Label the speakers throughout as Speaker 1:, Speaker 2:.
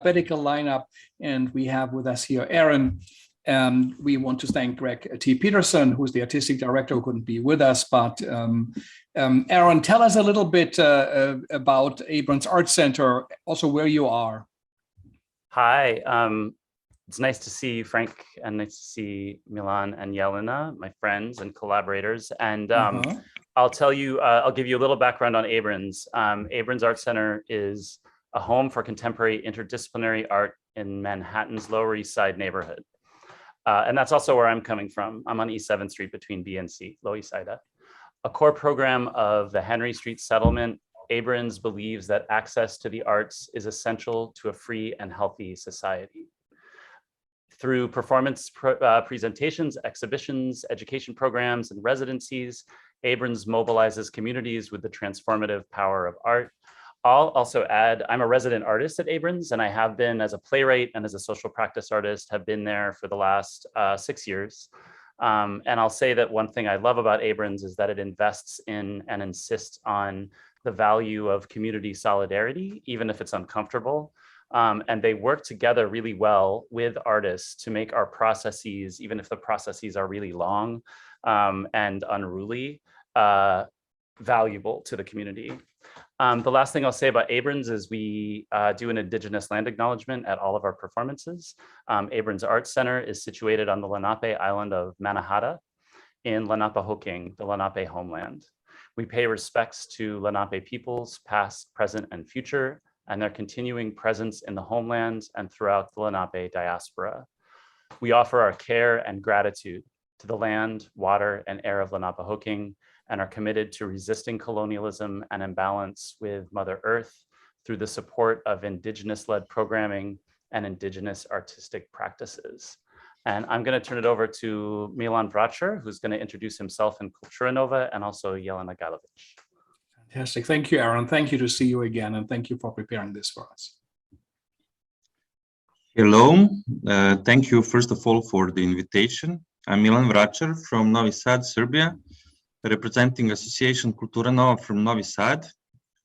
Speaker 1: alphabetical lineup, and we have with us here Aaron. We want to thank Greg T. Peterson, who's the artistic director, who couldn't be with us. But Aaron, tell us a little bit about Abrons Arts Center, also where you are.
Speaker 2: Hi, it's nice to see you, Frank, and nice to see Milan and Jelena, my friends and collaborators. And I'll tell you, I'll give you a little background on Abrons. Abrons Arts Center is a home for contemporary interdisciplinary art in Manhattan's Lower East Side neighborhood. And that's also where I'm coming from. I'm on East 7th Street between B and C, Lower East Side. A core program of the Henry Street settlement, Abrons believes that access to the arts is essential to a free and healthy society. Through performance presentations, exhibitions, education programs, and residencies, Abrons mobilizes communities with the transformative power of art. I'll also add, I'm a resident artist at Abrons, and I have been as a playwright and as a social practice artist, have been there for the last 6 years. And I'll say that one thing I love about Abrons is that it invests in and insists on the value of community solidarity, even if it's uncomfortable. And they work together really well with artists to make our processes, even if the processes are really long and unruly, valuable to the community. The last thing I'll say about Abrons is we do an Indigenous land acknowledgement at all of our performances. Abrons Arts Center is situated on the Lenape island of Mannahatta in Lenapehoking, the Lenape homeland. We pay respects to Lenape peoples, past, present, and future, and their continuing presence in the homeland and throughout the Lenape diaspora. We offer our care and gratitude to the land, water, and air of Lenapehoking, and are committed to resisting colonialism and imbalance with Mother Earth through the support of Indigenous-led programming and Indigenous artistic practices. And I'm going to turn it over to Milan Vracar, who's going to introduce himself in Kulturanova, and also Jelena Galovic.
Speaker 1: Fantastic. Thank you, Aaron. Thank you to see you again, and thank you for preparing this for us.
Speaker 3: Hello. Thank you, first of all, for the invitation. I'm Milan Vracar from Novi Sad, Serbia, representing Association Kulturanova from Novi Sad.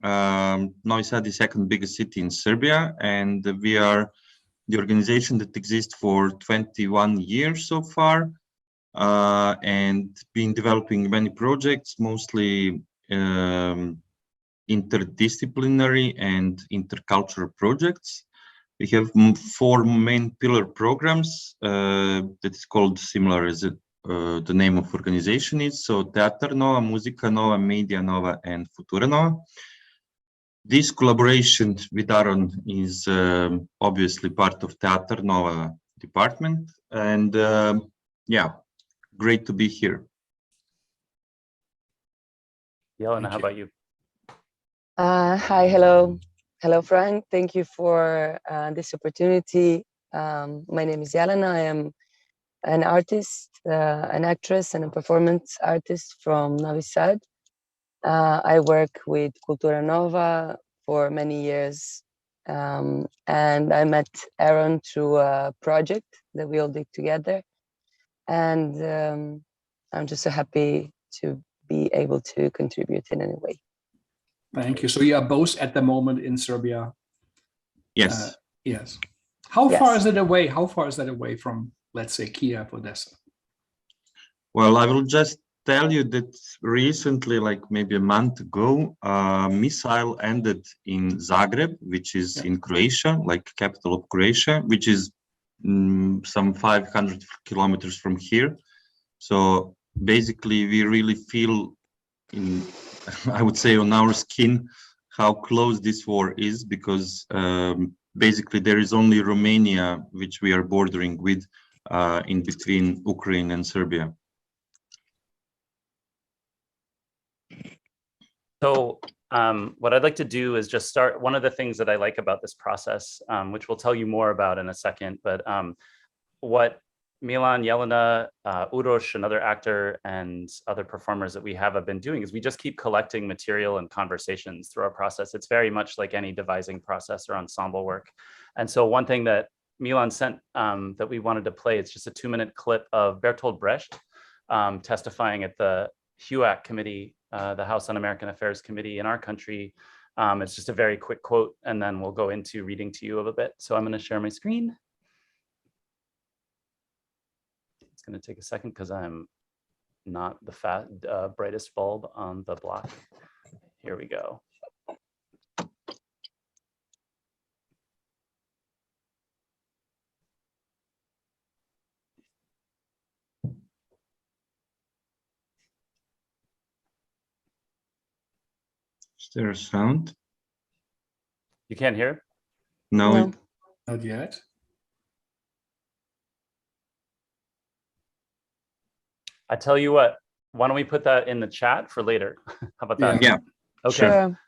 Speaker 3: Novi Sad is the second biggest city in Serbia, and we are the organization that exists for 21 years so far, and been developing many projects, mostly interdisciplinary and intercultural projects. We have 4 main pillar programs that is called similar as the name of organization is. So Teatr Nova, Muzika Nova, Media Nova, and Futura Nova. This collaboration with Aaron is obviously part of Teatr Nova department. And yeah, great to be here.
Speaker 2: Jelena, how about you?
Speaker 4: Hi, hello. Hello, Frank. Thank you for this opportunity. My name is Jelena. I am an artist, an actress, and a performance artist from Novi Sad. I work with Kulturanova for many years, and I met Aaron through a project that we all did together. And I'm just so happy to be able to contribute in any way.
Speaker 1: Thank you. So you are both at the moment in Serbia?
Speaker 3: Yes.
Speaker 1: Yes. How far is it away? How far is that away from, let's say, Kiev, Odessa?
Speaker 3: Well, I will just tell you that recently, like maybe a month ago, a missile ended in Zagreb, which is in Croatia, like capital of Croatia, which is some 500 kilometers from here. So basically, we really feel in, I would say, on our skin how close this war is, because basically there is only Romania which we are bordering with in between Ukraine and Serbia.
Speaker 2: So what I'd like to do is just start. One of the things that I like about this process, which we'll tell you more about in a second, but what Milan, Jelena, Uroš, another actor, and other performers that we have been doing is we just keep collecting material and conversations through our process. It's very much like any devising process or ensemble work. And so one thing that Milan sent that we wanted to play, it's just a 2-minute clip of Bertolt Brecht testifying at the HUAC committee, the House on American Affairs Committee in our country, It's just a very quick quote, and then we'll go into reading to you a bit. So I'm going to share my screen. It's going to take a second because I'm not the brightest bulb on the block. Here we go.
Speaker 3: Is there a sound?
Speaker 2: You can't hear?
Speaker 3: No.
Speaker 1: Not yet.
Speaker 2: I tell you what, why don't we put that in the chat for later? How about that?
Speaker 3: Yeah.
Speaker 2: Okay,
Speaker 3: Sure.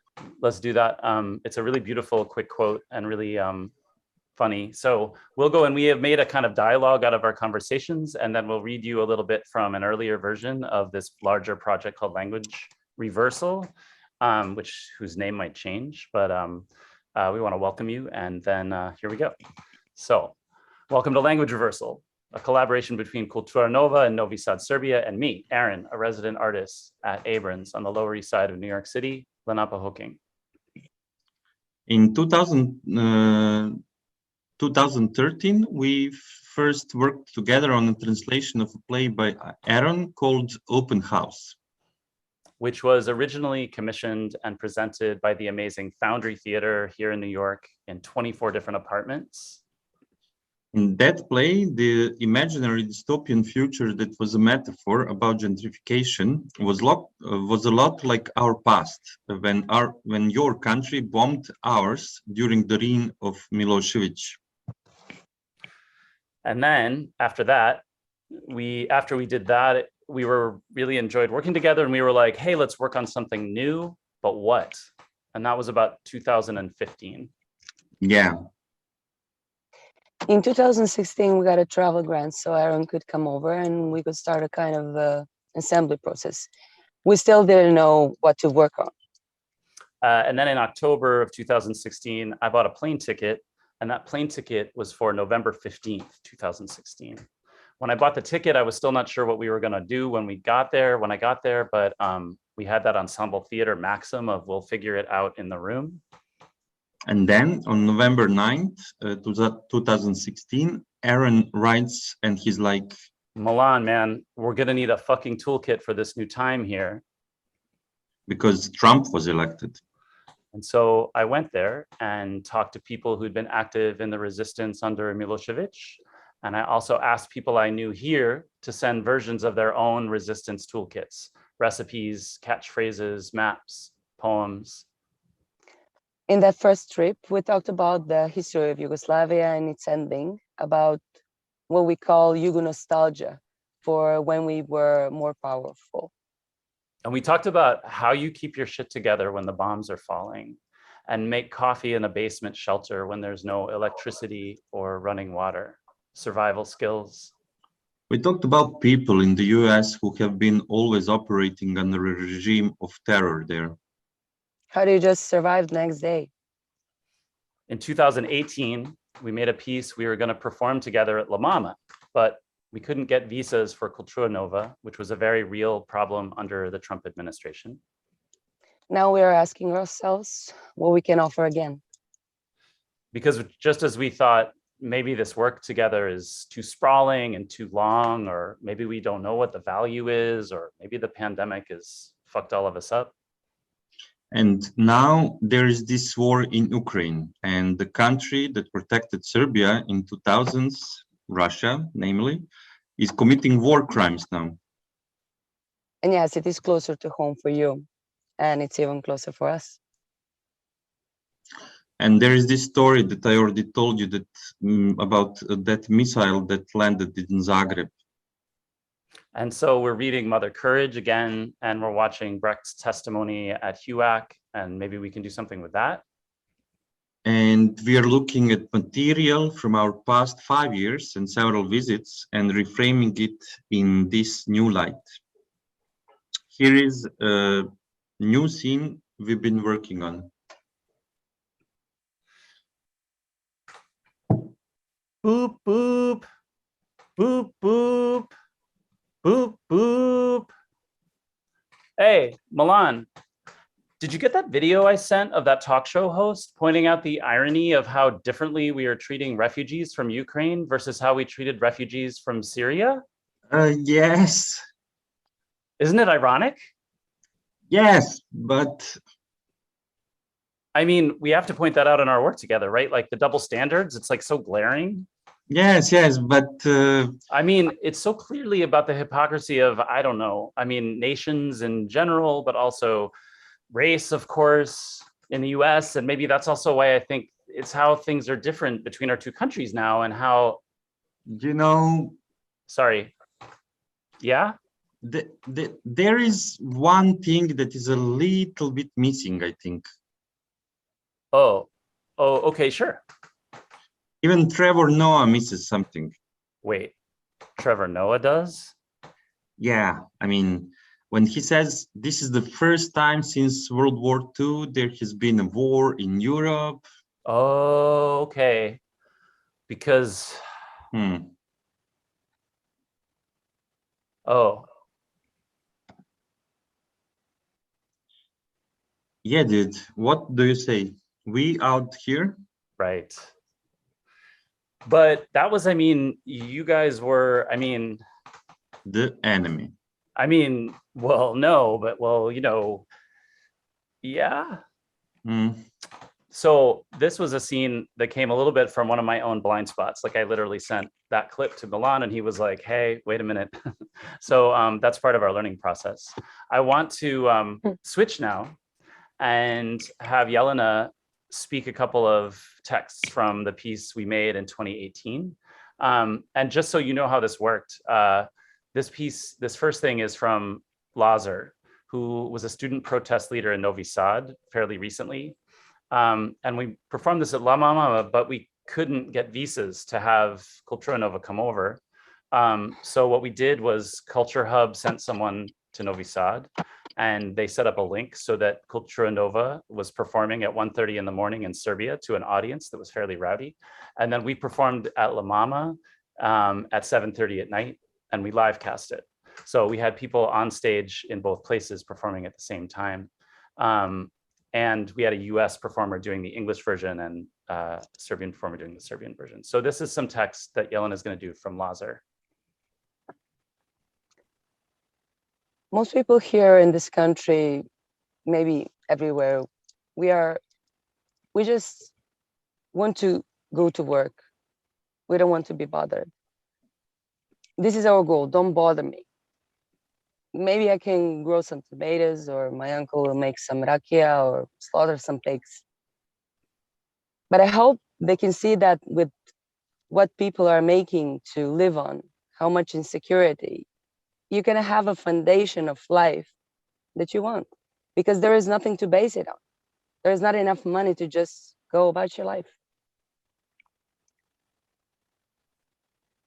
Speaker 2: Let's do that. It's a really beautiful, quick quote and really funny. So we'll go and we have made a kind of dialogue out of our conversations, and then we'll read you a little bit from an earlier version of this larger project called Language Reversal, whose name might change, but we want to welcome you. And then here we go. So welcome to Language Reversal, a collaboration between Kulturanova and Novi Sad, Serbia, and me, Aaron, a resident artist at Abrons on the Lower East Side of New York City, Lenape.
Speaker 3: In 2013, we first worked together on a translation of a play by Aaron called Open House,
Speaker 2: which was originally commissioned and presented by the amazing Foundry Theater here in New York in 24 different apartments.
Speaker 3: In that play, the imaginary dystopian future that was a metaphor about gentrification was a lot like our past, when your country bombed ours during the reign of Milosevic.
Speaker 2: And then after that, after we did that, we really enjoyed working together, and we were like, hey, let's work on something new, but what? And that was about 2015.
Speaker 3: Yeah.
Speaker 4: In 2016, we got a travel grant, so Aaron could come over and we could start a kind of assembly process. We still didn't know what to work on.
Speaker 2: And then in October of 2016, I bought a plane ticket, and that plane ticket was for November 15th, 2016. When I bought the ticket, I was still not sure what we were going to do when I got there, but we had that ensemble theater maxim of we'll figure it out in the room.
Speaker 3: And then on November 9th, 2016, Aaron writes and he's like,
Speaker 2: Milan, man, we're going to need a fucking toolkit for this new time here.
Speaker 3: Because Trump was elected.
Speaker 2: And so I went there and talked to people who'd been active in the resistance under Milosevic. And I also asked people I knew here to send versions of their own resistance toolkits, recipes, catchphrases, maps, poems.
Speaker 4: In that first trip, we talked about the history of Yugoslavia and its ending, about what we call Yugo nostalgia, for when we were more powerful.
Speaker 2: And we talked about how you keep your shit together when the bombs are falling, and make coffee in a basement shelter when there's no electricity or running water, survival skills.
Speaker 3: We talked about people in the US who have been always operating under a regime of terror there.
Speaker 4: How do you just survive the next day?
Speaker 2: In 2018, we made a piece we were going to perform together at La Mama, but we couldn't get visas for Kulturanova, which was a very real problem under the Trump administration.
Speaker 4: Now we are asking ourselves what we can offer again.
Speaker 2: Because just as we thought, maybe this work together is too sprawling and too long, or maybe we don't know what the value is, or maybe the pandemic has fucked all of us up.
Speaker 3: And now there is this war in Ukraine, and the country that protected Serbia in 2000s, Russia, namely, is committing war crimes now.
Speaker 4: And yes, it is closer to home for you, and it's even closer for us.
Speaker 3: And there is this story that I already told you that about that missile that landed in Zagreb.
Speaker 2: And so we're reading Mother Courage again, and we're watching Brecht's testimony at HUAC, and maybe we can do something with that.
Speaker 3: And we are looking at material from our past 5 years and several visits and reframing it in this new light. Here is a new scene we've been working on.
Speaker 2: Boop, boop, boop, boop, boop, boop. Hey, Milan, Did you get that video I sent of that talk show host pointing out the irony of how differently we are treating refugees from Ukraine versus how we treated refugees from Syria?
Speaker 3: Yes.
Speaker 2: Isn't it ironic?
Speaker 3: Yes, but
Speaker 2: I mean, we have to point that out in our work together, right? Like the double standards, it's like so glaring.
Speaker 3: yes, but
Speaker 2: I mean, it's so clearly about the hypocrisy of, I don't know, I mean, nations in general, but also race, of course, in the US. And maybe that's also why I think it's how things are different between our two countries now and how, sorry. Yeah?
Speaker 3: There is one thing that is a little bit missing, I think.
Speaker 2: Oh, okay, sure.
Speaker 3: Even Trevor Noah misses something.
Speaker 2: Wait, Trevor Noah does?
Speaker 3: Yeah, I mean, when he says this is the first time since World War II there has been a war in Europe.
Speaker 2: Oh, okay. Because, oh.
Speaker 3: Yeah, dude, what do you say? We out here?
Speaker 2: Right. But that was, I mean, you guys were, I mean,
Speaker 3: the enemy.
Speaker 2: I mean, well, no, but well, you know, yeah. So this was a scene that came a little bit from one of my own blind spots. Like I literally sent that clip to Milan and he was like, hey, wait a minute. So that's part of our learning process. I want to switch now and have Jelena speak a couple of texts from the piece we made in 2018. And just so you know how this worked, this first thing is from Lazar, who was a student protest leader in Novi Sad fairly recently. And we performed this at La Mama, but we couldn't get visas to have Kulturanova come over. So what we did was Culture Hub sent someone to Novi Sad and they set up a link so that Kulturanova was performing at 1:30 in the morning in Serbia to an audience that was fairly rowdy. And then we performed at La Mama at 7:30 at night and we live cast it. So we had people on stage in both places performing at the same time. And we had a US performer doing the English version and Serbian performer doing the Serbian version. So this is some text that Jelena is going to do from Lazar.
Speaker 4: Most people here in this country, maybe everywhere, we just want to go to work. We don't want to be bothered. This is our goal. Don't bother me. Maybe I can grow some tomatoes or my uncle will make some rakia or slaughter some pigs. But I hope they can see that with what people are making to live on, how much insecurity, you can have a foundation of life that you want because there is nothing to base it on. There is not enough money to just go about your life.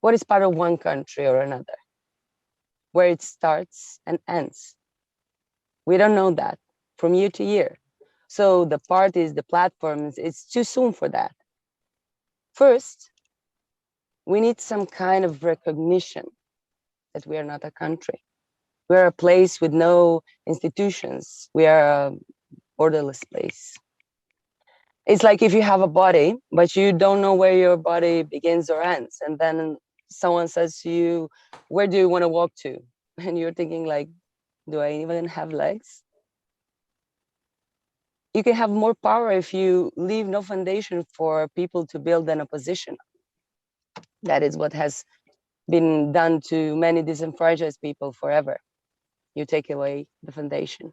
Speaker 4: What is part of one country or another? Where it starts and ends. We don't know that from year to year. So the parties, the platforms, it's too soon for that. First, we need some kind of recognition that we are not a country. We are a place with no institutions. We are a borderless place. It's like if you have a body, but you don't know where your body begins or ends. And then someone says to you, where do you want to walk to? And you're thinking like, do I even have legs? You can have more power if you leave no foundation for people to build an opposition. That is what has been done to many disenfranchised people forever. You take away the foundation.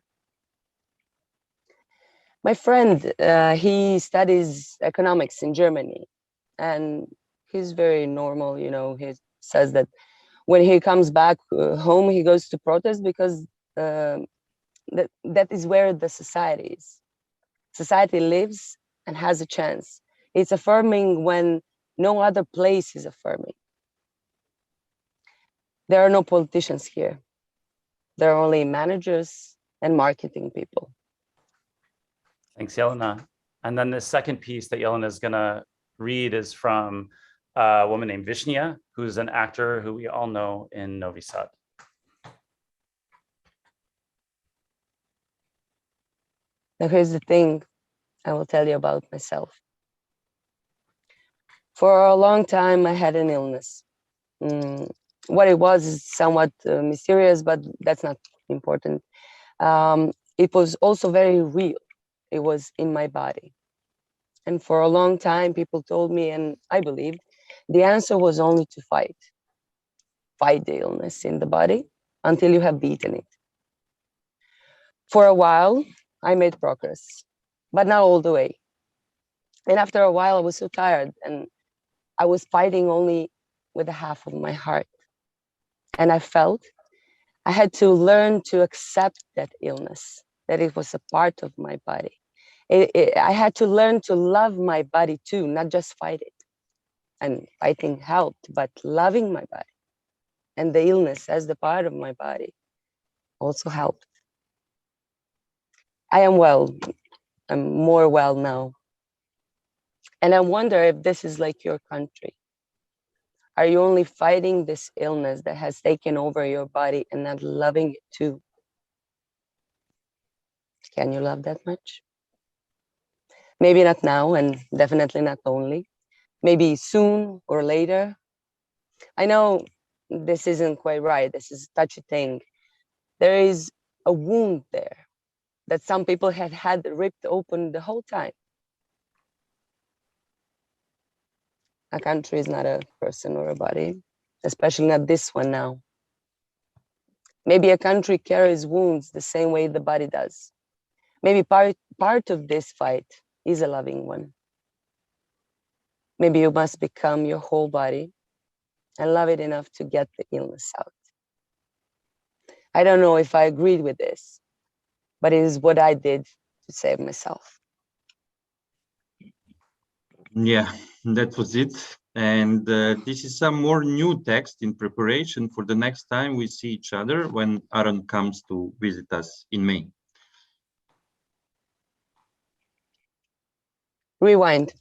Speaker 4: My friend, he studies economics in Germany, and he's very normal, you know. He says that when he comes back home, he goes to protest because that is where the society is. Society lives and has a chance. It's affirming when no other place is affirming. There are no politicians here. There are only managers and marketing people.
Speaker 2: Thanks, Jelena. And then the second piece that Jelena is going to read is from a woman named Vishnia, who's an actor who we all know in Novi Sad.
Speaker 4: Now here's the thing I will tell you about myself. For a long time, I had an illness. What it was is somewhat mysterious, but that's not important. It was also very real. It was in my body. And for a long time, people told me, and I believed, the answer was only to fight the illness in the body until you have beaten it. For a while, I made progress, but not all the way. And after a while, I was so tired, and I was fighting only with the half of my heart. And I felt I had to learn to accept that illness, that it was a part of my body. I had to learn to love my body too, not just fight it. And fighting helped, but loving my body and the illness as the part of my body also helped. I am well. I'm more well now. And I wonder if this is like your country. Are you only fighting this illness that has taken over your body and not loving it too? Can you love that much? Maybe not now, and definitely not only. Maybe soon or later. I know this isn't quite right. This is a touchy thing. There is a wound there that some people had had ripped open the whole time. A country is not a person or a body, especially not this one now. Maybe a country carries wounds the same way the body does. Maybe part of this fight is a loving one. Maybe you must become your whole body and love it enough to get the illness out. I don't know if I agreed with this, but it is what I did to save myself.
Speaker 3: Yeah, that was it. And this is some more new text in preparation for the next time we see each other when Aaron comes to visit us in May.
Speaker 4: Rewind.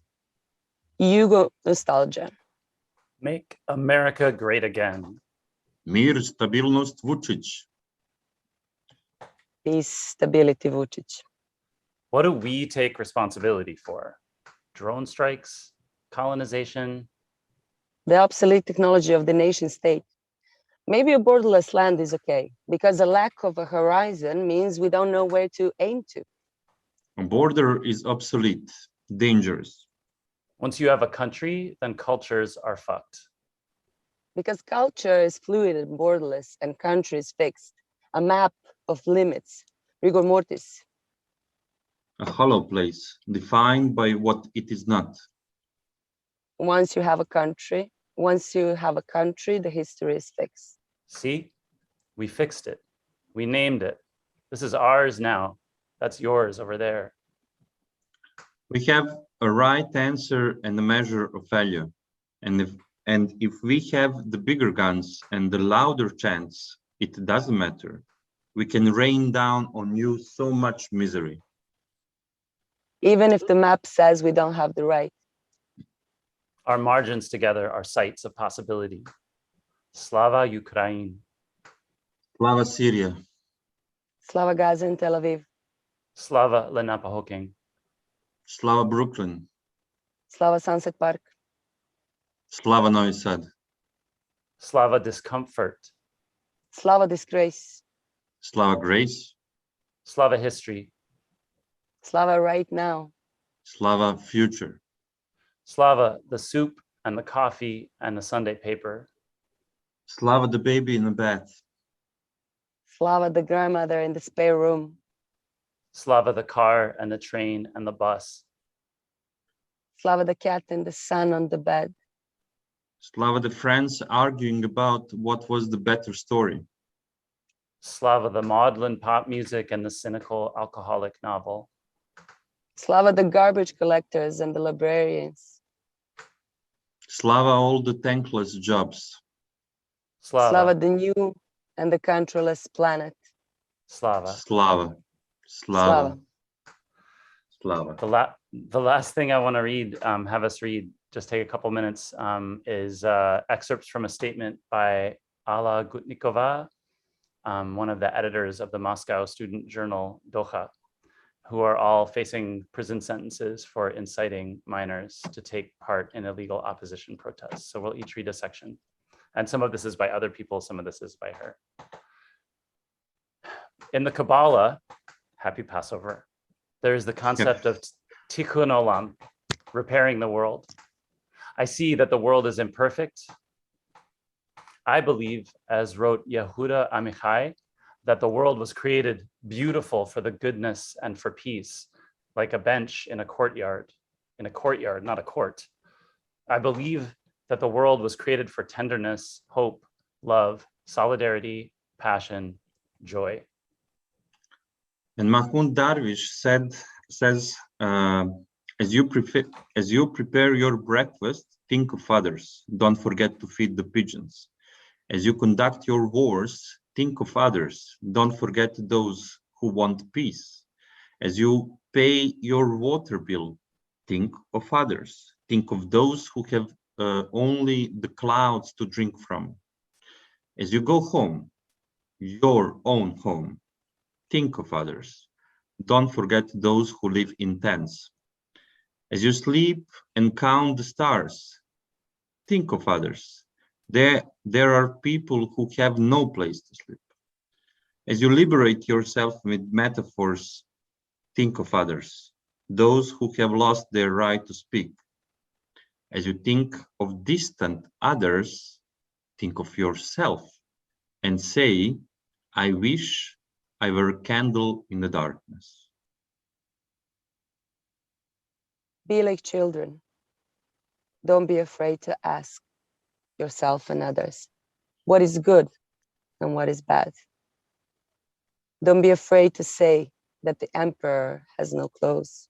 Speaker 4: Yugo nostalgia.
Speaker 2: Make America great again.
Speaker 3: Mir, stabilnost, Vučić.
Speaker 4: Peace, stability, Vučić.
Speaker 2: What do we take responsibility for? Drone strikes, colonization?
Speaker 4: The obsolete technology of the nation state. Maybe a borderless land is okay, because the lack of a horizon means we don't know where to aim to.
Speaker 3: A border is obsolete, dangerous.
Speaker 2: Once you have a country, then cultures are fucked.
Speaker 4: Because culture is fluid and borderless, and country is fixed. A map of limits, rigor mortis.
Speaker 3: A hollow place, defined by what it is not.
Speaker 4: Once you have a country, the history is fixed.
Speaker 2: See, we fixed it. We named it. This is ours now. That's yours over there.
Speaker 3: We have a right answer and a measure of value. And if we have the bigger guns and the louder chants, it doesn't matter. We can rain down on you so much misery.
Speaker 4: Even if the map says we don't have the right.
Speaker 2: Our margins together are sites of possibility. Slava Ukraine.
Speaker 3: Slava Syria.
Speaker 4: Slava Gaza in Tel Aviv.
Speaker 2: Slava Lenapehoking.
Speaker 3: Slava Brooklyn.
Speaker 4: Slava Sunset Park.
Speaker 3: Slava Novi Sad.
Speaker 2: Slava discomfort.
Speaker 4: Slava disgrace.
Speaker 3: Slava Grace.
Speaker 2: Slava history.
Speaker 4: Slava right now.
Speaker 3: Slava Future.
Speaker 2: Slava the soup and the coffee and the Sunday paper.
Speaker 3: Slava the baby in the bath.
Speaker 4: Slava the grandmother in the spare room.
Speaker 2: Slava the car and the train and the bus.
Speaker 4: Slava the cat and the sun on the bed.
Speaker 3: Slava the friends arguing about what was the better story.
Speaker 2: Slava the maudlin pop music and the cynical alcoholic novel.
Speaker 4: Slava the garbage collectors and the librarians.
Speaker 3: Slava all the thankless jobs.
Speaker 4: Slava the new and the countryless planet.
Speaker 2: Slava.
Speaker 3: Slava. Slava.
Speaker 2: Slava. The last thing I want to read, have us read, just take a couple minutes, is excerpts from a statement by Alla Gutnikova, one of the editors of the Moscow student journal Doha. who are all facing prison sentences for inciting minors to take part in illegal opposition protests. So we'll each read a section. And some of this is by other people, some of this is by her. In the Kabbalah, happy Passover, there is the concept of tikkun olam, repairing the world. I see that the world is imperfect. I believe, as wrote Yehuda Amichai, that the world was created beautiful for the goodness and for peace, like a bench in a courtyard, not a court. I believe that the world was created for tenderness, hope, love, solidarity, passion, joy.
Speaker 3: And Mahmoud Darwish says, as you prepare your breakfast, think of others. Don't forget to feed the pigeons. As you conduct your wars, think of others. Don't forget those who want peace. As you pay your water bill, think of others. Think of those who have only the clouds to drink from. As you go home, your own home, think of others. Don't forget those who live in tents. As you sleep and count the stars, think of others. There are people who have no place to sleep. As you liberate yourself with metaphors, think of others, those who have lost their right to speak. As you think of distant others, think of yourself and say, I wish I were a candle in the darkness.
Speaker 4: Be like children. Don't be afraid to ask yourself and others what is good and what is bad. Don't be afraid to say that the emperor has no clothes.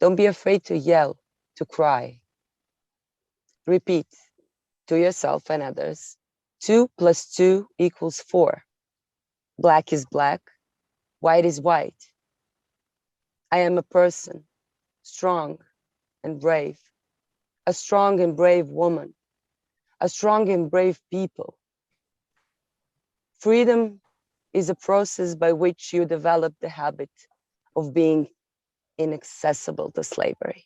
Speaker 4: Don't be afraid to yell, to cry. Repeat to yourself and others, 2 + 2 = 4. Black is black, white is white. I am a person, strong and brave, a strong and brave woman, a strong and brave people. Freedom is a process by which you develop the habit of being inaccessible to slavery.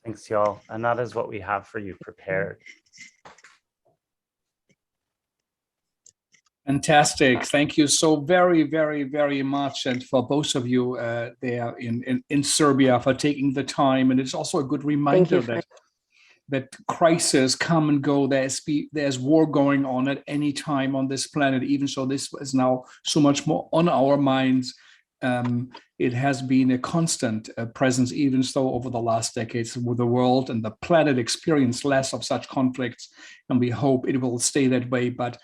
Speaker 2: Thanks, y'all. And that is what we have for you prepared.
Speaker 1: Fantastic. Thank you so very, very, very much. And for both of you there in Serbia for taking the time. And it's also a good reminder that crises come and go. There's war going on at any time on this planet, even so this is now so much more on our minds. It has been a constant presence, even so over the last decades, with the world and the planet experienced less of such conflicts. And we hope it will stay that way. But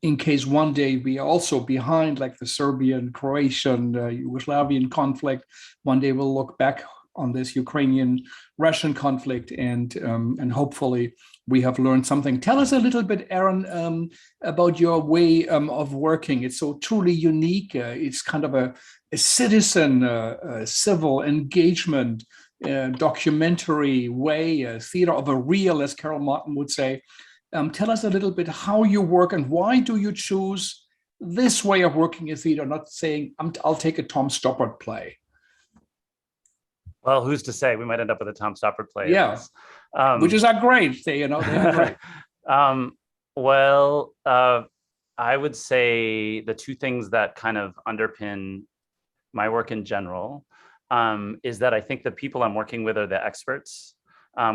Speaker 1: in case one day we are also behind, like the Serbian, Croatian, Yugoslavian conflict, one day we'll look back on this Ukrainian-Russian conflict and hopefully we have learned something. Tell us a little bit, Aaron, about your way of working. It's so truly unique. It's kind of a citizen, civil engagement, documentary way, a theater of a real, as Carol Martin would say. Tell us a little bit how you work and why do you choose this way of working in theater, not saying, I'll take a Tom Stoppard play.
Speaker 2: Well, who's to say? We might end up with a Tom Stoppard play.
Speaker 1: Yeah, which is great. They are great.
Speaker 2: I would say the two things that kind of underpin my work in general is that I think the people I'm working with are the experts,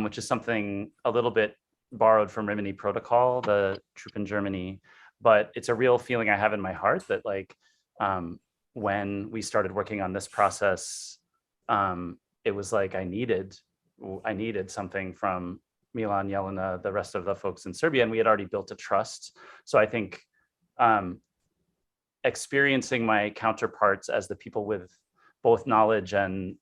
Speaker 2: which is something a little bit borrowed from Rimini Protocol, the troop in Germany, but it's a real feeling I have in my heart that when we started working on this process, it was like I needed something from Milan, Jelena, the rest of the folks in Serbia, and we had already built a trust. So I think experiencing my counterparts as the people with both knowledge and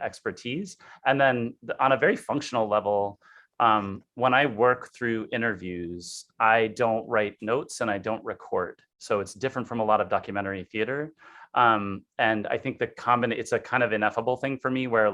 Speaker 2: expertise, and then on a very functional level, when I work through interviews, I don't write notes and I don't record. So it's different from a lot of documentary theater. And I think it's a kind of ineffable thing for me where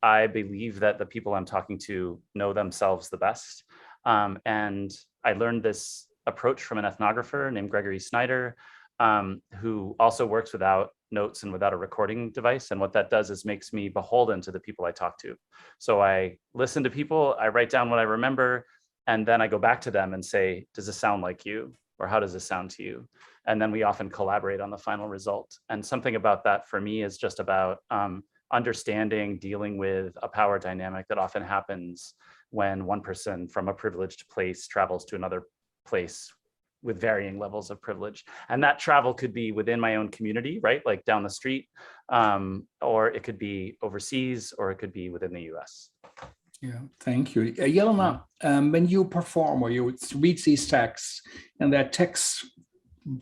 Speaker 2: I believe that the people I'm talking to know themselves the best. And I learned this approach from an ethnographer named Gregory Snyder, who also works without notes and without a recording device. And what that does is makes me beholden to the people I talk to. So I listen to people, I write down what I remember, and then I go back to them and say, does this sound like you? Or how does this sound to you? And then we often collaborate on the final result. And something about that for me is just about understanding, dealing with a power dynamic that often happens when one person from a privileged place travels to another place with varying levels of privilege. And that travel could be within my own community, right? Like down the street, or it could be overseas, or it could be within the US.
Speaker 1: Yeah, thank you. Jelena, when you perform or you read these texts, and that texts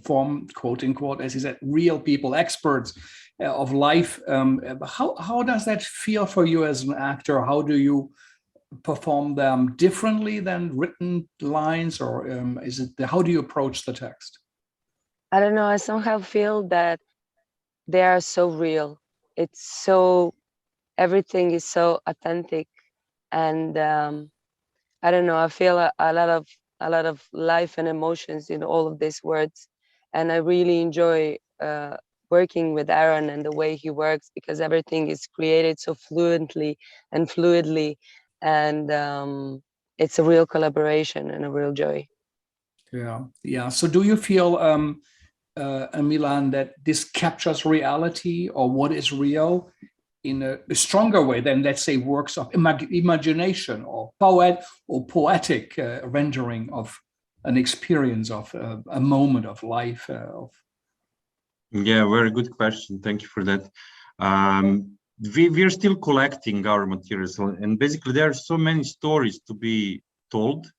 Speaker 1: from, quote unquote, as you said, real people, experts of life, how does that feel for you as an actor? How do you perform them differently than written lines, or how do you approach the text?
Speaker 4: I don't know, I somehow feel that they are so real. It's so, everything is so authentic. And I don't know, I feel a lot of life and emotions in all of these words. And I really enjoy working with Aaron and the way he works, because everything is created so fluently and fluidly. And it's a real collaboration and a real joy.
Speaker 1: Yeah. So do you feel, Milan, that this captures reality, or what is real, in a stronger way than, let's say, works of imagination or poetic rendering of an experience of a moment of life?
Speaker 3: Yeah, very good question. Thank you for that. We're still collecting our materials, and basically there are so many stories to be told.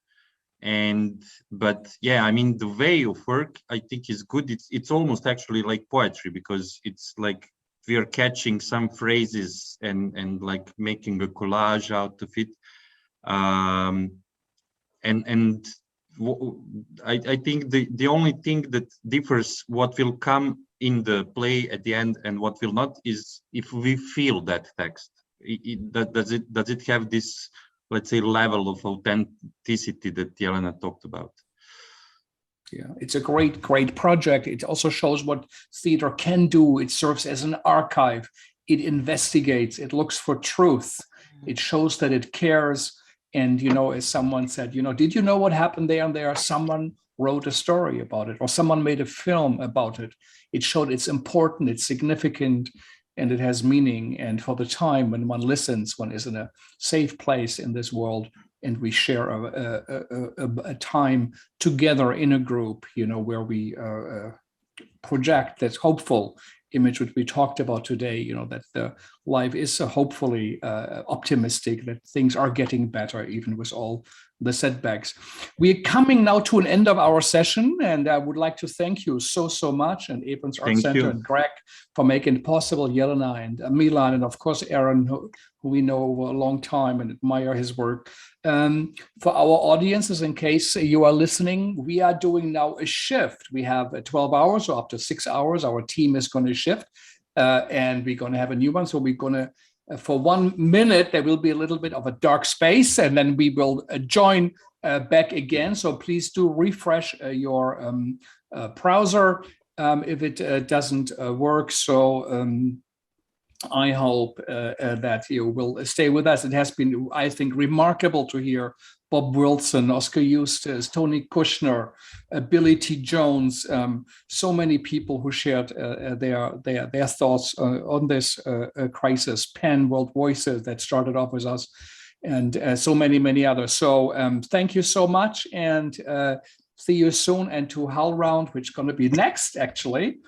Speaker 3: But yeah, I mean, the way of work, I think, is good. It's almost actually like poetry, because it's like we are catching some phrases and like making a collage out of it. I think the only thing that differs what will come in the play at the end and what will not is if we feel that text. Does it have this, let's say, level of authenticity that Jelena talked about?
Speaker 1: Yeah, it's a great project. It also shows what theater can do. It serves as an archive. It investigates. It looks for truth. It shows that it cares. And, as someone said, did you know what happened there and there? Someone wrote a story about it, or someone made a film about it. It showed it's important, it's significant, and it has meaning. And for the time when one listens, one is in a safe place in this world, and we share a time together in a group, where we project that hopeful image which we talked about today, that the life is hopefully optimistic, that things are getting better even with all the setbacks. We're coming now to an end of our session, and I would like to thank you so much, and Abrons Arts Center and Greg, for making it possible, Jelena and Milan, and of course Aaron, who we know a long time and admire his work. For our audiences, in case you are listening, we are doing now a shift. We have 12 hours, or up to 6 hours. Our team is going to shift, and we're going to have a new one. So we're going to, for 1 minute, there will be a little bit of a dark space, and then we will join back again. So please do refresh your browser if it doesn't work. So I hope that you will stay with us. It has been, I think, remarkable to hear Bob Wilson, Oscar Eustis, Tony Kushner, Billy T. Jones, so many people who shared their thoughts on this crisis. Penn, World Voices, that started off with us, and so many others. So thank you so much, and see you soon. And to HowlRound, which is going to be next, actually,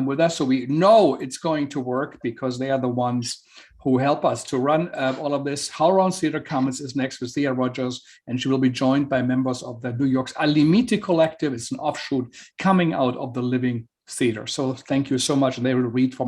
Speaker 1: with us. So we know it's going to work because they are the ones who help us to run all of this. HowlRound Theater Commons is next with Thea Rogers, and she will be joined by members of the New York's Alimite Collective. It's an offshoot coming out of the Living Theater. So thank you so much. And they will read from the